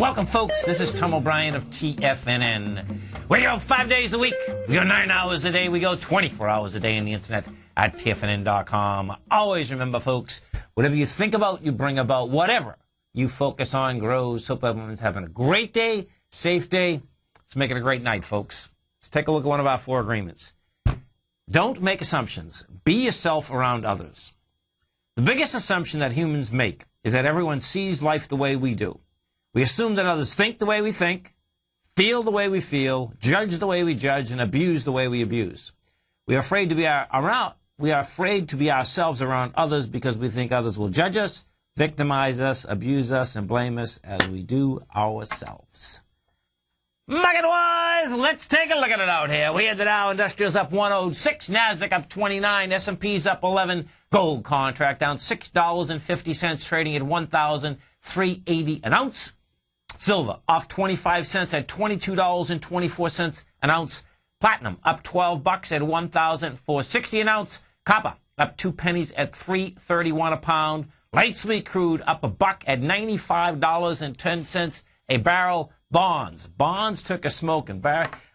Welcome, folks. This is Tom O'Brien of TFNN. We go 5 days a week. We go 9 hours a day. We go 24 hours a day on the internet at TFNN.com. Always remember, folks, whatever you think about, you bring about. Whatever you focus on grows. Hope everyone's having a great day, safe day. Let's make it a great night, folks. Let's take a look at one of our 4 agreements. Don't make assumptions. Be yourself around others. The biggest assumption that humans make is that everyone sees life the way we do. We assume that others think the way we think, feel the way we feel, judge the way we judge, and abuse the way we abuse. We are afraid to be ourselves around others because we think others will judge us, victimize us, abuse us, and blame us as we do ourselves. Market-wise, let's take a look at it out here. We had the Dow Industrials up 106, NASDAQ up 29, S&P's up 11, gold contract down $6.50, trading at $1,380 an ounce. Silver off 25 cents at $22.24 an ounce. Platinum up 12 bucks at $1,460 an ounce. Copper up 2 pennies at $3.31 a pound. Light sweet crude up $1 at $95.10 a barrel. Bonds took a smoke, and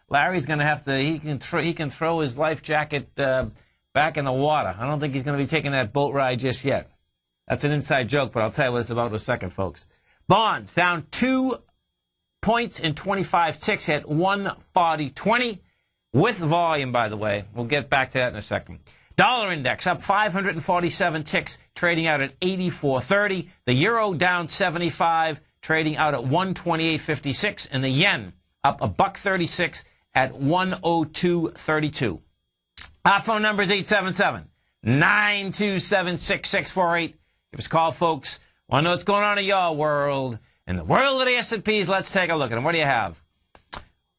Larry's going to have to. He can throw his life jacket back in the water. I don't think he's going to be taking that boat ride just yet. That's an inside joke, but I'll tell you what it's about in a second, folks. Bonds down 2 points and 25 ticks at 140.20 with volume, by the way. We'll get back to that in a second. Dollar index up 547 ticks, trading out at 84.30. The euro down 75, trading out at 128.56. And the yen up $1.36 at 102.32. Our phone number is 877-927-6648. Give us a call, folks. Want to know what's going on in your world? In the world of the S&Ps, let's take a look at them. What do you have?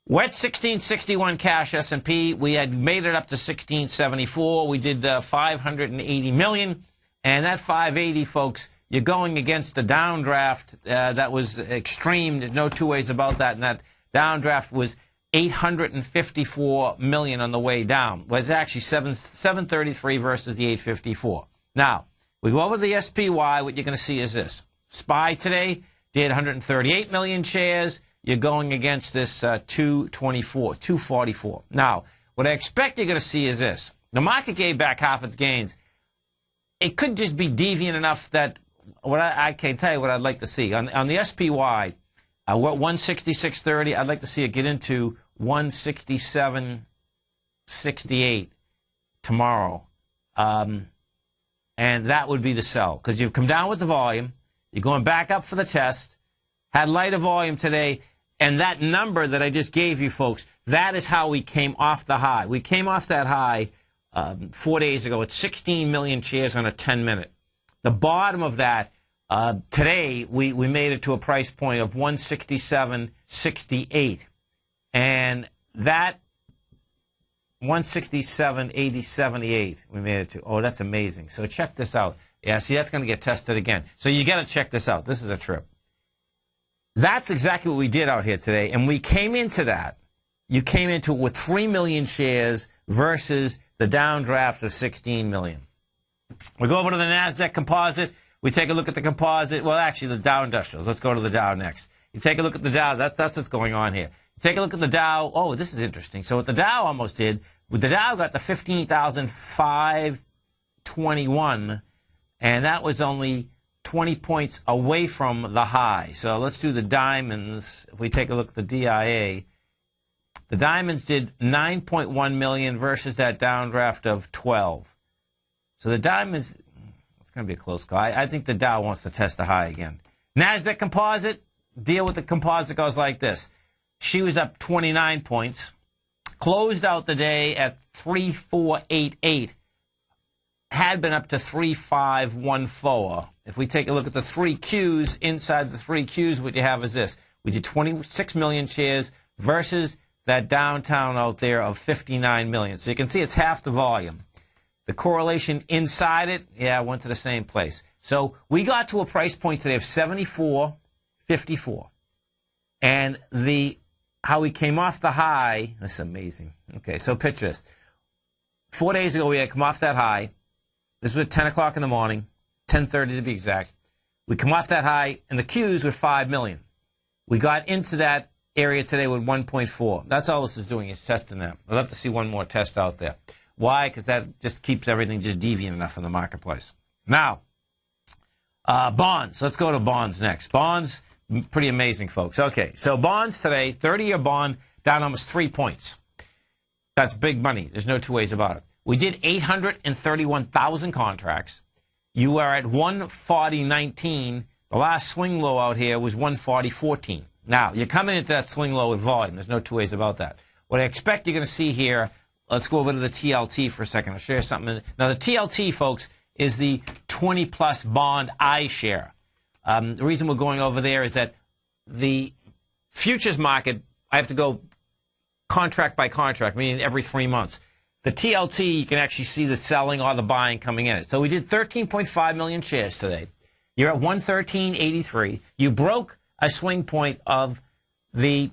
We're at 1661 cash S&P. We had made it up to 1674. We did 580 million. And that 580, folks, you're going against the downdraft that was extreme. There's no two ways about that. And that downdraft was 854 million on the way down. Well, it's actually 733 versus the 854. Now, we go over to the SPY. What you're going to see is this. SPY today did 138 million shares. You're going against this 244. Now, what I expect you're going to see is this. The market gave back half its gains. It could just be deviant enough that I can't tell you what I'd like to see. On the SPY, we're at 166.30. I'd like to see it get into 167.68 tomorrow. And that would be the sell. Because you've come down with the volume. You're going back up for the test. Had lighter volume today. And that number that I just gave you, folks, that is how we came off the high. We came off that high 4 days ago at 16 million shares on a 10-minute. The bottom of that, today, we made it to a price point of 167.68. And that 167.78 we made it to. Oh, that's amazing. So check this out. Yeah, see, that's going to get tested again. So you got to check this out. This is a trip. That's exactly what we did out here today. And we came into that. You came into it with 3 million shares versus the downdraft of 16 million. We go over to the NASDAQ composite. We take a look at the composite. Well, actually, the Dow Industrials. Let's go to the Dow next. You take a look at the Dow. That's what's going on here. Take a look at the Dow. Oh, this is interesting. So what the Dow almost did, the Dow got to 15,521, and that was only 20 points away from the high. So let's do the diamonds. If we take a look at the DIA, the diamonds did 9.1 million versus that downdraft of 12. So the diamonds, it's going to be a close call. I think the Dow wants to test the high again. NASDAQ composite, deal with the composite goes like this. She was up 29 points, closed out the day at 3488, had been up to 3514. If we take a look at the 3 Qs, inside the 3 Qs, what you have is this. We did 26 million shares versus that downtown out there of 59 million. So you can see it's half the volume. The correlation inside it, yeah, went to the same place. So we got to a price point today of 74.54. And how we came off the high, this is amazing. Okay, so picture this. 4 days ago, we had come off that high. This was at 10 o'clock in the morning, 10:30 to be exact. We come off that high, and the Qs were 5 million. We got into that area today with 1.4. That's all this is doing, is testing that. I'd love to see one more test out there. Why? Because that just keeps everything just deviant enough in the marketplace. Now, bonds. Let's go to bonds next. Bonds, pretty amazing, folks. Okay, so bonds today, 30-year bond down almost 3 points. That's big money. There's no two ways about it. We did 831,000 contracts. You are at 140.19. The last swing low out here was 140.14. Now, you're coming into that swing low with volume. There's no two ways about that. What I expect you're going to see here, let's go over to the TLT for a second. I'll share something. Now, the TLT, folks, is the 20-plus bond iShare. The reason we're going over there is that the futures market, I have to go contract by contract, meaning every 3 months. The TLT, you can actually see the selling or the buying coming in it. So we did 13.5 million shares today. You're at 113.83. You broke a swing point of the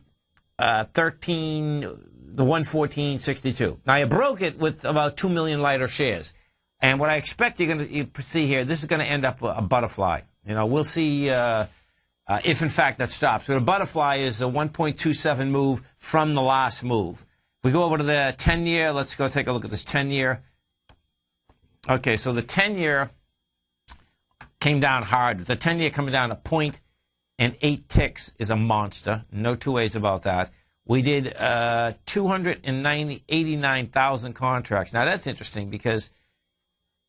114.62. Now, you broke it with about 2 million lighter shares. And what I expect you're going to see here, this is going to end up a butterfly. You know, we'll see if, in fact, that stops. So the butterfly is a 1.27 move from the last move. If we go over to the 10-year, let's go take a look at this 10-year. Okay, so the 10-year came down hard. The 10-year coming down a point and 8 ticks is a monster. No two ways about that. We did 289,000 contracts. Now, that's interesting because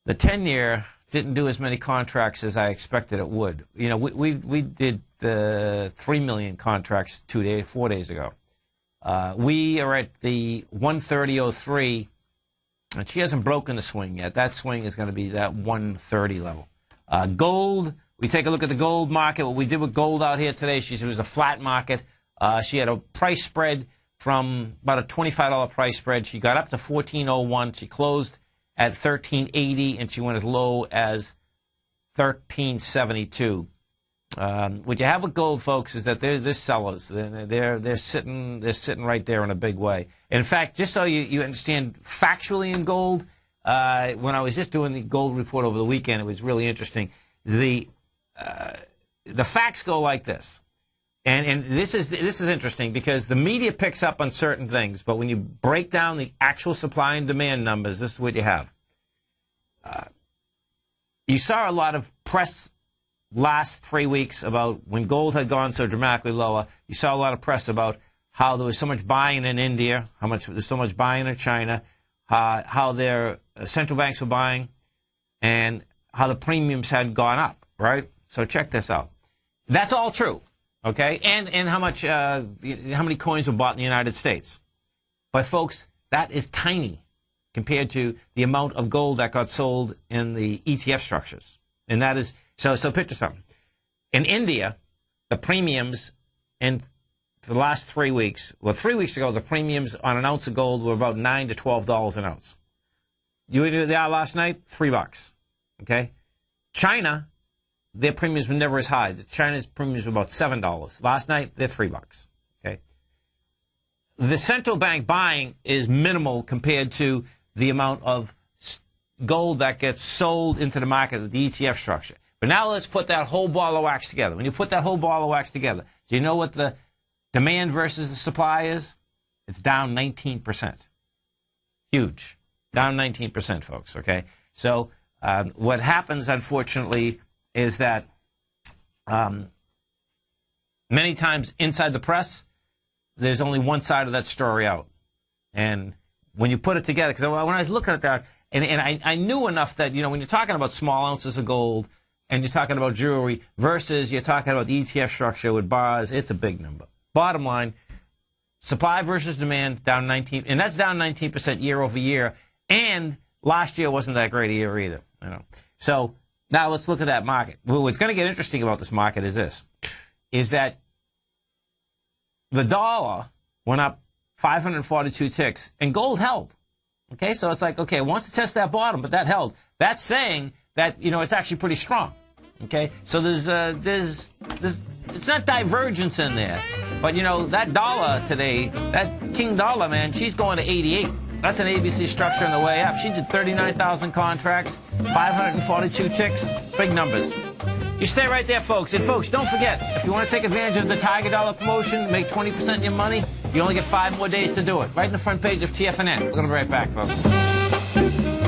the 10-year didn't do as many contracts as I expected it would. You know, we did 3 million contracts 4 days ago. We are at the 130.03, and she hasn't broken the swing yet. That swing is going to be that 130 level. Gold, we take a look at the gold market. What we did with gold out here today, it was a flat market. She had a price spread from about a $25 price spread. She got up to 14.01. She closed at 13.80, and she went as low as 13.72. What you have with gold, folks, is that they're sellers. They're sitting right there in a big way. In fact, just so you understand factually in gold, when I was just doing the gold report over the weekend, it was really interesting. The facts go like this, and this is interesting because the media picks up on certain things, but when you break down the actual supply and demand numbers, this is what you have. You saw a lot of press last 3 weeks about when gold had gone so dramatically lower. You saw a lot of press about how there was so much buying in India, how much there's so much buying in China, how their central banks were buying, and how the premiums had gone up, right? So check this out. That's all true, okay? And how many coins were bought in the United States. But folks, that is tiny compared to the amount of gold that got sold in the ETF structures. And that is, so picture something. In India, the premiums for the last 3 weeks, well, 3 weeks ago, the premiums on an ounce of gold were about $9 to $12 an ounce. You knew they are last night? $3. Okay? China, their premiums were never as high. China's premiums were about $7. Last night, they're $3. Okay? The central bank buying is minimal compared to the amount of gold that gets sold into the market with the ETF structure. But now let's put that whole ball of wax together. When you put that whole ball of wax together, do you know what the demand versus the supply is? It's down 19%. Huge. Down 19%, folks, okay? So what happens, unfortunately, is that many times inside the press, there's only one side of that story out. And when you put it together, because when I was looking at that, and I knew enough that, you know, when you're talking about small ounces of gold and you're talking about jewelry versus you're talking about the ETF structure with bars, it's a big number. Bottom line, supply versus demand down 19%, and that's down 19% year over year. And last year wasn't that great a year either. You know. So now let's look at that market. Well, what's going to get interesting about this market is that the dollar went up 542 ticks, and gold held. Okay, so it's like, okay, it wants to test that bottom, but that held. That's saying that, you know, it's actually pretty strong. Okay, so there's it's not divergence in there, but, you know, that dollar today, that King Dollar, man, she's going to 88. That's an ABC structure on the way up. She did 39,000 contracts, 542 ticks, big numbers. You stay right there, folks. And, folks, don't forget, if you want to take advantage of the Tiger Dollar promotion, make 20% of your money, you only get 5 more days to do it. Right in the front page of TFNN. We're going to be right back, folks.